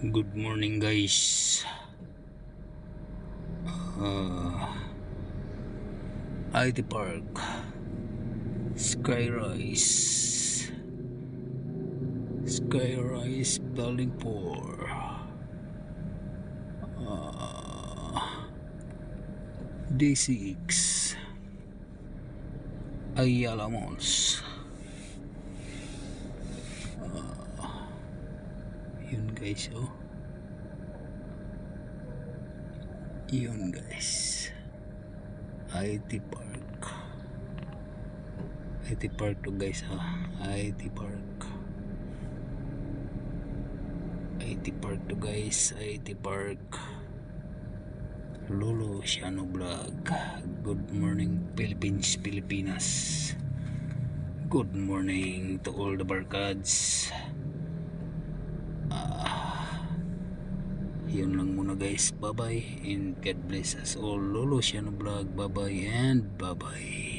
Good morning guys. IT Park, Skyrise Building 4, D6 Ayala Malls. Yun guys, yun guys, IT Park to guys, IT Park to guys, IT Park. Lolo Siano Vlog. Good morning Pilipinas. Good morning to all the barkads. Yun lang muna guys, bye bye and God bless us all. Lolo Siano Vlog, bye bye and bye bye.